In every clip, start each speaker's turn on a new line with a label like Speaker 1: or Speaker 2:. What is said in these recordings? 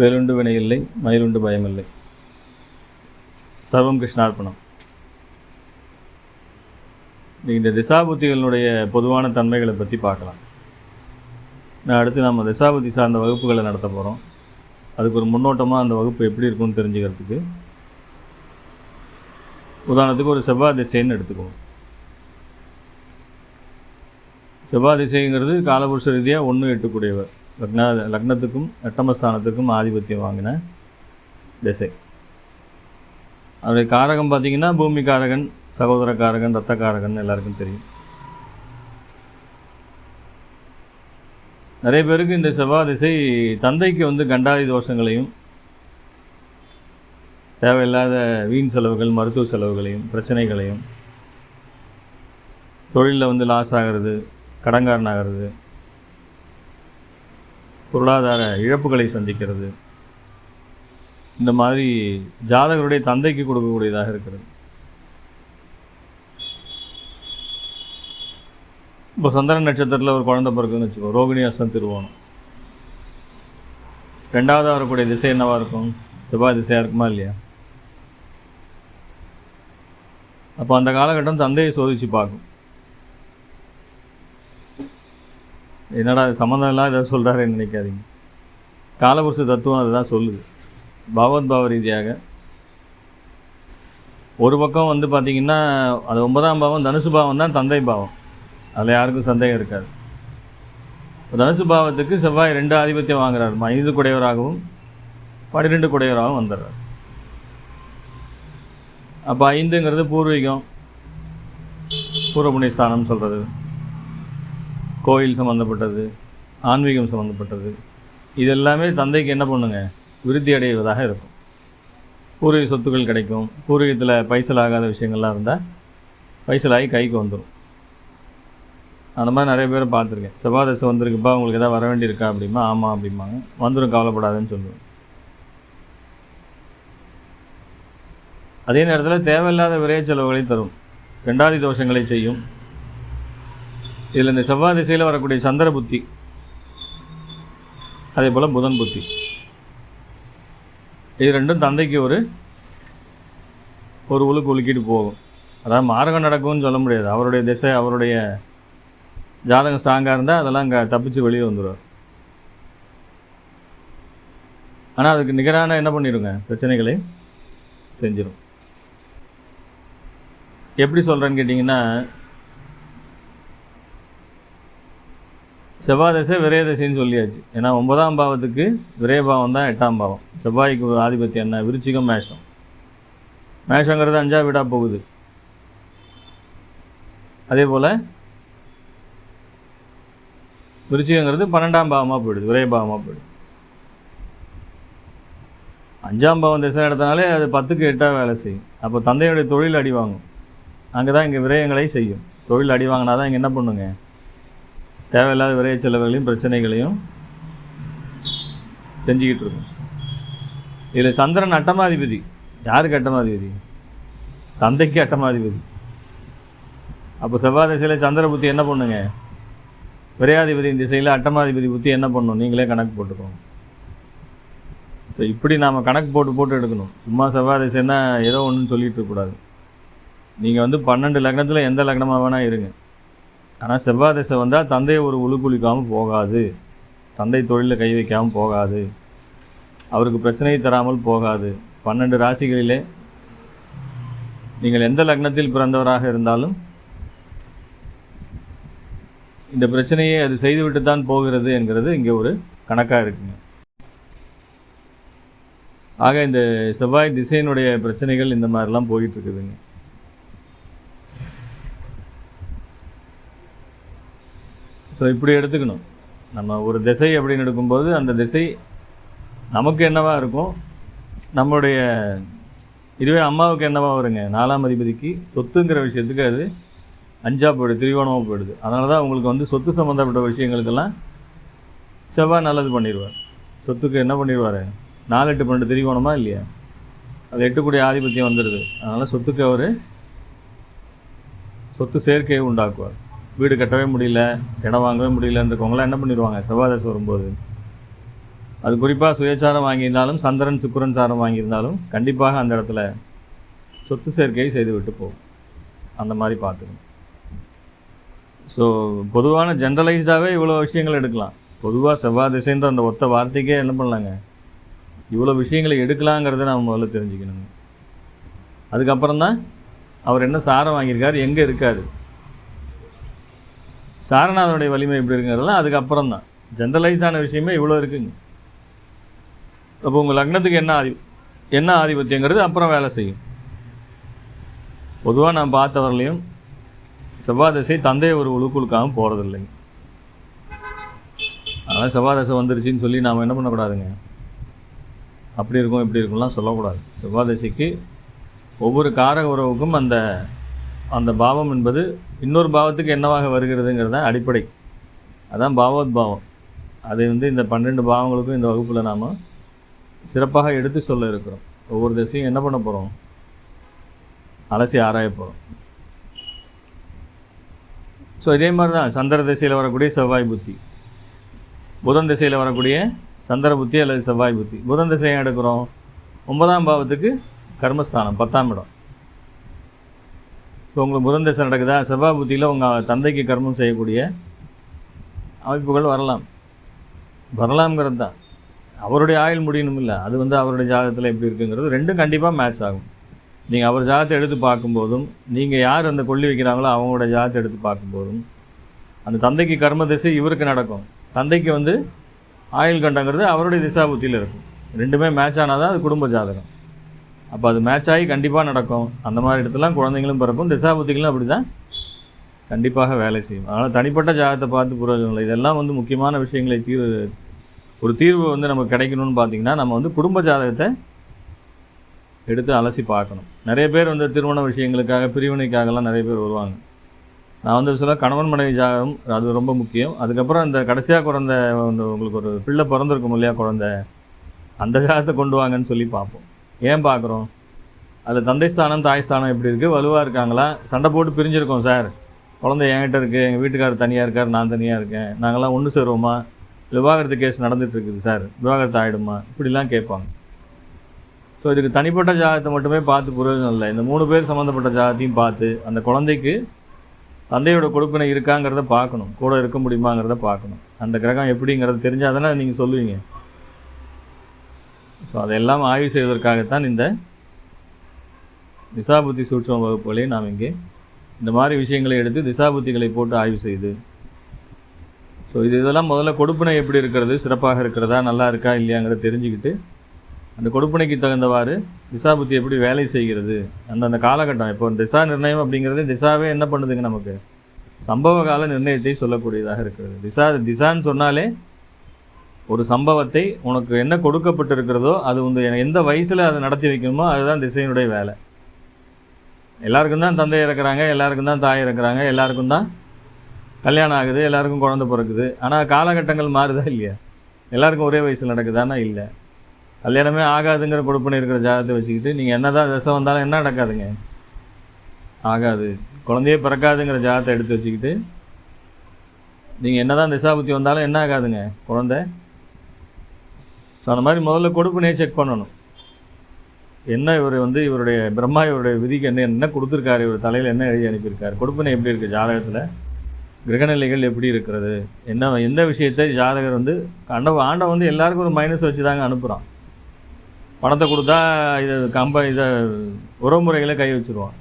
Speaker 1: வேலுண்டு வினையில்லை, மயிலுண்டு பயமில்லை. சர்வம் கிருஷ்ணார்ப்பணம். இந்த திசாபுத்திகளினுடைய பொதுவான தன்மைகளை பற்றி பார்க்கலாம். அடுத்து நம்ம திசாபுத்தி சார்ந்த வகுப்புகளை நடத்த போகிறோம். அதுக்கு ஒரு முன்னோட்டமாக அந்த வகுப்பு எப்படி இருக்குன்னு தெரிஞ்சுக்கிறதுக்கு உதாரணத்துக்கு ஒரு செவ்வாய் திசைன்னு எடுத்துக்குவோம். செவ்வாய் திசைங்கிறது காலபுருஷ ரீதியாக 1-8 கூடியவர். லக்னத்துக்கும் எட்டமஸ்தானத்துக்கும் ஆதிபத்தியம் வாங்கின திசை. அவருடைய காரகம் பார்த்திங்கன்னா பூமி காரகன், சகோதர காரகன், இரத்த காரகன் எல்லாருக்கும் தெரியும். நிறைய பேருக்கு இந்த செவ்வாய் திசை தந்தைக்கு கண்டாதி தோஷங்களையும் தேவையில்லாத வீண் செலவுகள், மருத்துவ செலவுகளையும், பிரச்சனைகளையும், தொழிலில் லாஸ் ஆகிறது, கடன்காரன் ஆகிறது, பொருளாதார இழப்புகளை சந்திக்கிறது, இந்த மாதிரி ஜாதகருடைய தந்தைக்கு கொடுக்கக்கூடியதாக இருக்கிறது. இப்போ சந்திரன் நட்சத்திரத்தில் ஒரு குழந்தை பிறகுன்னு வச்சுக்கோ, ரோகிணி அஸ்தம் திருவோணம். 2வது வரக்கூடிய திசை என்னவாக இருக்கும்? செவ்வாய் திசையாக இருக்குமா இல்லையா? அப்போ அந்த காலகட்டம் தந்தையை சோதித்து பார்க்கும். என்னடா சம்மந்தம் இல்லாத ஏதாவது சொல்கிறாருன்னு நினைக்காதீங்க. காலபுருஷ தத்துவம் அதுதான் சொல்லுது. பாவத்பாவ ரீதியாக ஒரு பக்கம் பார்த்திங்கன்னா அது 9ஆம் பாவம் தனுசு பாவம் தான் தந்தை பாவம். அதில் யாருக்கும் சந்தேகம் இருக்காது. தனுசு பாவத்துக்கு செவ்வாய் 2 ஆதிபத்தியம் வாங்குறாரு. 5 குடையவராகவும் 12 குடையவராகவும் வந்துடுறார். அப்போ 5ங்கிறது பூர்வீகம், பூர்வ ஸ்தானம் சொல்கிறது, கோயில் சம்மந்தப்பட்டது, ஆன்மீகம் சம்மந்தப்பட்டது. இது எல்லாமே தந்தைக்கு என்ன பண்ணுங்க, விருத்தி அடைவதாக இருக்கும். பூர்வீக சொத்துக்கள் கிடைக்கும். பூர்வீகத்தில் பைசல் ஆகாத விஷயங்கள்லாம் இருந்தால் பைசலாகி கைக்கு வந்துடும். அந்த மாதிரி நிறைய பேரை பார்த்துருக்கேன். செவ்வாய் தசை வந்திருக்குப்பா, உங்களுக்கு எதாவது வர வேண்டியிருக்கா அப்படிமா, ஆமாம் அப்படிம்பாங்க. வந்துடும், கவலைப்படாதுன்னு சொல்லுவேன். அதே நேரத்தில் தேவையில்லாத விரைய செலவுகளை தரும், ரெண்டாதி தோஷங்களை செய்யும். இதில் இந்த செவ்வாய் திசையில் வரக்கூடிய சந்திர புத்தி, அதே போல் புதன் புத்தி, இது ரெண்டும் தந்தைக்கு ஒரு உழுக்கு உலுக்கிட்டு போகும். அதாவது மாரகம் நடக்கும்னு சொல்ல முடியாது. அவருடைய திசை, அவருடைய ஜாதகம் ஸ்ட்ராங்காக இருந்தால் அதெல்லாம் அங்கே தப்பிச்சு வெளியே வந்துடுவார். ஆனால் அதுக்கு நிகரான என்ன பண்ணிடுங்க, பிரச்சனைகளை செஞ்சிடும். எப்படி சொல்கிறேன்னு கேட்டிங்கன்னா, செவ்வாய் தசை விரைய தசைன்னு சொல்லியாச்சு. ஏன்னா 9ஆம் பாவத்துக்கு விரைய பாவம் தான் 8ஆம் பாவம். செவ்வாய்க்கு ஒரு ஆதிபத்தியம் என்ன, விருச்சிகம், மேஷம். மேஷங்கிறது 5ஆம் வீடாக போகுது. அதே போல் விருச்சிகங்கிறது 12ஆம் பாவமாக போயிடுது, விரைய பாவமாக போயிடுது. 5ஆம் பாவம் திசை நடத்தினாலே அது 10க்கு 8ஆக வேலை செய்யும். அப்போ தந்தையுடைய தொழில் அடி வாங்கும். அங்கே தான் இங்கே விரயங்களை செய்யும். தொழில் அடி வாங்கினா தான் இங்கே என்ன பண்ணுங்க, தேவையில்லாத விரைய செலவுகளையும் பிரச்சனைகளையும் செஞ்சுக்கிட்டு இருக்கும். இதில் சந்திரன் அட்டமாதிபதி. யாருக்கு அட்டமாதிபதி? தந்தைக்கு அட்டமாதிபதி. அப்போ செவ்வாய் திசையில் சந்திர புத்தி என்ன பண்ணுங்க, விரையாதிபதியின் திசையில் அட்டமாதிபதி புத்தி என்ன பண்ணணும், நீங்களே கணக்கு போட்டுக்கோங்க. ஸோ இப்படி நாம் கணக்கு போட்டு எடுக்கணும். சும்மா செவ்வாய் திசைன்னா ஏதோ ஒன்றுன்னு சொல்லிகிட்டு இருக்கக்கூடாது. நீங்கள் 12 லக்னத்தில் எந்த லக்னமாக வேணால் இருங்க. ஆனால் செவ்வாய் திசை வந்தால் தந்தையை ஒரு உழுக்குளிக்காமல் போகாது, தந்தை தொழிலில் கை வைக்காமல் போகாது, அவருக்கு பிரச்சனையை தராமல் போகாது. 12 ராசிகளிலே நீங்கள் எந்த லக்னத்தில் பிறந்தவராக இருந்தாலும் இந்த பிரச்சனையை அது செய்துவிட்டு தான் போகிறது என்கிறது இங்கே ஒரு கணக்காக இருக்குங்க. ஆக இந்த செவ்வாய் திசையினுடைய பிரச்சனைகள் இந்த மாதிரிலாம் போயிட்டுருக்குதுங்க. ஸோ இப்படி எடுத்துக்கணும். நம்ம ஒரு திசை அப்படின்னு எடுக்கும்போது அந்த திசை நமக்கு என்னவா இருக்கும், நம்மளுடைய இதுவே அம்மாவுக்கு என்னவா வருங்க, 4ஆம் அதிபதிக்கு சொத்துங்கிற விஷயத்துக்கு அது 5ஆக போயிடுது, திரிகோணமாக போயிடுது. அதனால தான் உங்களுக்கு சொத்து சம்மந்தப்பட்ட விஷயங்களுக்கெல்லாம் செவ்வாய் நல்லது பண்ணிடுவார். சொத்துக்கு என்ன பண்ணிடுவார், 4, 8, 12 திரிகோணமாக இல்லையா, அது 8 கூடிய ஆதிபத்தியம் வந்துடுது. அதனால் சொத்துக்கு அவர் சொத்து சேர்க்கையை உண்டாக்குவார். வீடு கட்டவே முடியல, இடம் வாங்கவே முடியலன்றவங்களாம் என்ன பண்ணிடுவாங்க, செவ்வாய் தசை வரும்போது அது குறிப்பாக சுயச்சாரம் வாங்கியிருந்தாலும் சந்திரன் சுக்கிரன் சாரம் வாங்கியிருந்தாலும் கண்டிப்பாக அந்த இடத்துல சொத்து சேர்க்கையை செய்துவிட்டு போகும். அந்த மாதிரி பார்த்துக்கணும். ஸோ பொதுவான ஜென்ரலைஸ்டாகவே இவ்வளோ விஷயங்கள் எடுக்கலாம். பொதுவாக செவ்வாய் திசைன்ற அந்த ஒத்த வார்த்தைக்கே என்ன பண்ணலாங்க, இவ்வளோ விஷயங்களை எடுக்கலாங்கிறத நம்ம முதல்ல தெரிஞ்சுக்கணுங்க. அதுக்கப்புறம் தான் அவர் என்ன சாரம் வாங்கியிருக்காரு, எங்கே இருக்கார், சாரநாதனுடைய வலிமை எப்படி இருக்குங்கிறதெல்லாம் அதுக்கப்புறம் தான். ஜென்ரலைஸ்டான விஷயமே இவ்வளோ இருக்குங்க. அப்போ உங்கள் லக்னத்துக்கு என்ன ஆதிபத்தியங்கிறது அப்புறம் வேலை செய்யும். பொதுவாக நான் பார்த்தவர்களையும் செவ்வாய் திசை தந்தையை ஒரு உழுக்குழுக்காமல் போகிறதில்லைங்க. அதனால் செவ்வாய் திசை வந்துருச்சுன்னு சொல்லி நாம் என்ன பண்ணக்கூடாதுங்க, அப்படி இருக்கும் இப்படி இருக்கும்லாம் சொல்லக்கூடாது. செவ்வாய் திசைக்கு ஒவ்வொரு காரக உறவுக்கும் அந்த பாவம் என்பது இன்னொரு பாவத்துக்கு என்னவாக வருகிறதுங்கிறது தான் அடிப்படை. அதான் பாவோத்பாவம். அதை இந்த 12 பாவங்களுக்கும் இந்த வகுப்பில் நாம் சிறப்பாக எடுத்து சொல்ல இருக்கிறோம். ஒவ்வொரு திசையும் என்ன பண்ண போகிறோம், அலசி ஆராய போகிறோம். ஸோ இதே மாதிரி தான் சந்திர திசையில் வரக்கூடிய செவ்வாய் புத்தி, புதன் திசையில் வரக்கூடிய சந்திர புத்தி அல்லது செவ்வாய் புத்தி. புதன் திசையை எடுக்கிறோம் 9ஆம் பாவத்துக்கு கர்மஸ்தானம் 10ஆம் இடம். இப்போ உங்களுக்கு புதன் திசை நடக்குதா, செவ்வாய் புத்தியில் உங்கள் தந்தைக்கு கர்மம் செய்யக்கூடிய அமைப்புகள் வரலாம்ங்கிறது தான். அவருடைய ஆயுள் முடியணும் இல்லை, அது அவருடைய ஜாதகத்தில் எப்படி இருக்குங்கிறது ரெண்டும் கண்டிப்பாக மேட்ச் ஆகும். நீங்கள் அவர் ஜாதகத்தை எடுத்து பார்க்கும்போதும், நீங்கள் யார் அந்த கொள்ளி வைக்கிறாங்களோ அவங்களோட ஜாதகத்தை எடுத்து பார்க்கும்போதும் அந்த தந்தைக்கு கர்ம திசை இவருக்கு நடக்கும். தந்தைக்கு ஆயுள் கண்டங்கிறது அவருடைய திசா புத்தியில் இருக்கும். ரெண்டுமே மேட்ச் ஆனால் தான் அது குடும்ப ஜாதகம். அப்போ அது மேட்ச் ஆகி கண்டிப்பாக நடக்கும். அந்த மாதிரி இடத்துலாம் குழந்தைங்களும் பிறக்கும். திசா புத்திகளும் அப்படி தான் கண்டிப்பாக வேலை செய்யும். அதனால் தனிப்பட்ட ஜாதகத்தை பார்த்து புரோஜனம் இல்லை. இதெல்லாம் முக்கியமான விஷயங்களை ஒரு தீர்வு நமக்கு கிடைக்கணும்னு பார்த்தீங்கன்னா நம்ம குடும்ப ஜாதகத்தை எடுத்து அலசி பார்க்கணும். நிறைய பேர் திருமண விஷயங்களுக்காக பிரிவினைக்காகலாம் நிறைய பேர் வருவாங்க. நான் சொல்ல கணவன் மனைவி ஜாதகம் அது ரொம்ப முக்கியம். அதுக்கப்புறம் இந்த கடைசியாக குழந்தை உங்களுக்கு ஒரு பிள்ளை பிறந்திருக்கும் இல்லையா, குழந்தை, அந்த ஜாதகத்தை கொண்டு வாங்கன்னு சொல்லி பார்ப்போம். ஏன் பார்க்குறோம், அதில் தந்தை ஸ்தானம் தாய் ஸ்தானம் எப்படி இருக்குது, வலுவாக இருக்காங்களா, சண்டை போட்டு பிரிஞ்சிருக்கோம் சார், குழந்தை என்கிட்ட இருக்குது, எங்கள் வீட்டுக்காரர் தனியாக இருக்கார், நான் தனியாக இருக்கேன், நாங்கள்லாம் ஒன்று சேருவோமா, விவாகரத்து கேஸ் நடந்துகிட்ருக்குது சார், விவாகரத்து ஆகிடுமா, இப்படிலாம் கேட்பாங்க. ஸோ இதுக்கு தனிப்பட்ட ஜாதகத்தை மட்டுமே பார்த்து பிரயோஜனம் இல்லை. இந்த 3 பேர் சம்மந்தப்பட்ட ஜாதகத்தையும் பார்த்து அந்த குழந்தைக்கு தந்தையோட கொடுப்பினை இருக்காங்கிறத பார்க்கணும், கூட இருக்க முடியுமாங்கிறத பார்க்கணும். அந்த கிரகம் எப்படிங்கிறது தெரிஞ்சால் தானே நீங்கள் சொல்லுவீங்க. ஸோ அதெல்லாம் ஆய்வு செய்வதற்காகத்தான் இந்த திசாபுத்தி சூட்சம வகுப்புகளையும் நாம் இங்கே இந்த மாதிரி விஷயங்களை எடுத்து திசாபுத்திகளை போட்டு ஆய்வு செய்து, ஸோ இதெல்லாம் முதல்ல கொடுப்பினை எப்படி இருக்கிறது, சிறப்பாக இருக்கிறதா, நல்லா இருக்கா இல்லையாங்கிறத தெரிஞ்சுக்கிட்டு அந்த கொடுப்பினைக்கு தகுந்தவாறு திசாபுத்தி எப்படி வேலை செய்கிறது, அந்தந்த காலகட்டம். இப்போ திசா நிர்ணயம் அப்படிங்கிறது திசாவே என்ன பண்ணுதுங்க, நமக்கு சம்பவ கால நிர்ணயத்தை சொல்லக்கூடியதாக இருக்கிறது. திசான்னு சொன்னாலே ஒரு சம்பவத்தை உனக்கு என்ன கொடுக்கப்பட்டிருக்கிறதோ அது எந்த வயசில் அதை நடத்தி வைக்கணுமோ அதுதான் திசையினுடைய வேலை. எல்லாருக்கும் தான் தந்தை இறக்குறாங்க, எல்லாருக்கும் தான் தாய் இறக்குறாங்க, எல்லாருக்கும் தான் கல்யாணம் ஆகுது, எல்லாருக்கும் குழந்தை பிறக்குது. ஆனால் காலகட்டங்கள் மாறுதா இல்லையா, எல்லாருக்கும் ஒரே வயசில் நடக்குதானா இல்லை. கல்யாணமே ஆகாதுங்கிற கொடுப்பினை இருக்கிற ஜாதகத்தை வச்சுக்கிட்டு நீங்கள் என்ன தான் திசை வந்தாலும் என்ன நடக்காதுங்க, ஆகாது. குழந்தையே பிறக்காதுங்கிற ஜாதகத்தை எடுத்து வச்சுக்கிட்டு நீங்கள் என்ன தான் திசாபுத்தி வந்தாலும் என்ன ஆகாதுங்க, குழந்தை. ஸோ அந்த மாதிரி முதல்ல கொடுப்பினையை செக் பண்ணணும். என்ன இவர் இவருடைய பிரம்மா இவருடைய விதிக்கு என்ன கொடுத்துருக்காரு, இவர் தலையில் என்ன எழுதி அனுப்பியிருக்காரு, கொடுப்பினை எப்படி இருக்குது, ஜாதகத்தில் கிரகநிலைகள் எப்படி இருக்கிறது, எந்த விஷயத்தை ஜாதகர் ஆண்டவன் எல்லாருக்கும் ஒரு மைனஸ் வச்சு தாங்க அனுப்புகிறான். பணத்தை கொடுத்தா இதை உறவுமுறைகளை கை வச்சுருவான்,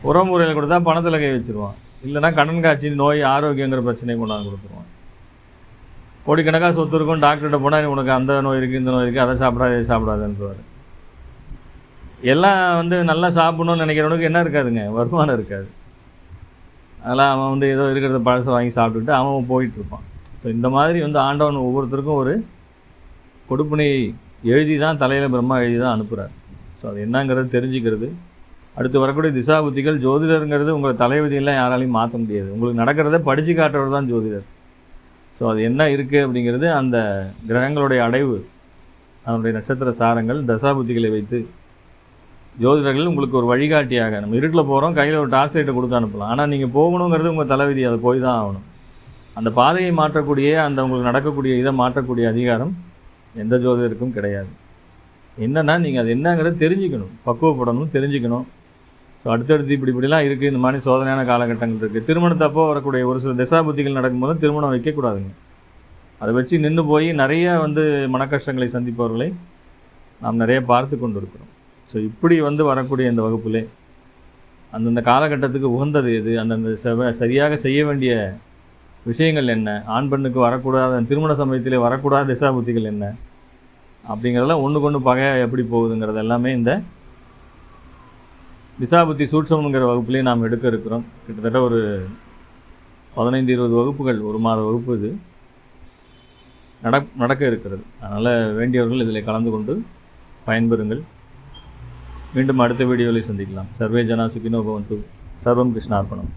Speaker 1: உறவுமுறைகளை கொடுத்தா பணத்தில் கை வச்சுருவான், இல்லைனா கடன் காட்சி, நோய், ஆரோக்கியங்கிற பிரச்சனையை கொண்டாந்து கொடுத்துருவான். கோடிக்கணக்காக சொத்து இருக்கும், டாக்டர்கிட்ட போனால் உனக்கு அந்த நோய் இருக்குது, இந்த நோய் இருக்குது, அதை சாப்பிடாது இதை சாப்பிடாதுன்றவார். எல்லாம் நல்லா சாப்பிடணும்னு நினைக்கிறவனுக்கு என்ன இருக்காதுங்க, வருமானம் இருக்காது. அதெல்லாம் அவன் ஏதோ இருக்கிறத பழசை வாங்கி சாப்பிட்டுட்டு அவன் போயிட்டுருப்பான். ஸோ இந்த மாதிரி ஆண்டவன் ஒவ்வொருத்தருக்கும் ஒரு கொடுப்பினை எழுதி தான் தலையில் பிரம்மா எழுதி தான் அனுப்புகிறார். ஸோ அது என்னங்கிறது தெரிஞ்சுக்கிறது. அடுத்து வரக்கூடிய திசாபுத்திகள், ஜோதிடருங்கிறது உங்கள் தலைவிதியெல்லாம் யாராலையும் மாற்ற முடியாது. உங்களுக்கு நடக்கிறத படித்து காட்டுறவர் தான் ஜோதிடர். ஸோ அது என்ன இருக்குது அப்படிங்கிறது அந்த கிரகங்களுடைய அடைவு, அதனுடைய நட்சத்திர சாரங்கள், தசாபுத்திகளை வைத்து ஜோதிடர்கள் உங்களுக்கு ஒரு வழிகாட்டியாக, நம்ம இருட்டில் போகிறோம், கையில் ஒரு டார்ச் லைட்டை கொடுத்து அனுப்பலாம். ஆனால் நீங்கள் போகணுங்கிறது உங்கள் தலைவிதி, அதை போய் தான் ஆகணும். அந்த பாதையை மாற்றக்கூடிய, உங்களுக்கு நடக்கக்கூடிய இதை மாற்றக்கூடிய அதிகாரம் எந்த ஜோதிடருக்கும் கிடையாது. என்னென்னா நீங்கள் அது என்னங்கிறத தெரிஞ்சுக்கணும், பக்குவப்படணும், தெரிஞ்சுக்கணும். ஸோ அடுத்தடுத்து இப்படிலாம் இருக்குது, இந்த மாதிரி சோதனையான காலகட்டங்கள் இருக்குது. திருமணத்தப்போ வரக்கூடிய ஒரு சில தசாபுத்திகள் நடக்கும்போது திருமணம் வைக்கக்கூடாதுங்க. அதை வச்சு நின்று போய் நிறைய மனக்கஷ்டங்களை சந்திப்பவர்களை நாம் நிறைய பார்த்து கொண்டு இருக்கிறோம். ஸோ இப்படி வரக்கூடிய இந்த வகுப்பிலே அந்தந்த காலகட்டத்துக்கு உகந்தது எது, அந்தந்த சரியாக செய்ய வேண்டிய விஷயங்கள் என்ன, ஆண் பெண்ணுக்கு வரக்கூடாத திருமண சமயத்திலே வரக்கூடாத திசாபுத்திகள் என்ன அப்படிங்கிறதெல்லாம் ஒன்றுக்கு ஒன்று பகையாக எப்படி போகுதுங்கிறது எல்லாமே இந்த திசாபுத்தி சூட்சம்ங்கிற வகுப்புலேயே நாம் எடுக்க இருக்கிறோம். கிட்டத்தட்ட ஒரு 15-20 வகுப்புகள், ஒரு மாத வகுப்பு இது நடக்க இருக்கிறது. அதனால் வேண்டியவர்கள் இதில் கலந்து கொண்டு பயன்பெறுங்கள். மீண்டும் அடுத்த வீடியோவில் சந்திக்கலாம். சர்வே ஜனா சுகினோ பவந்து. சர்வம் கிருஷ்ணார்ப்பணம்.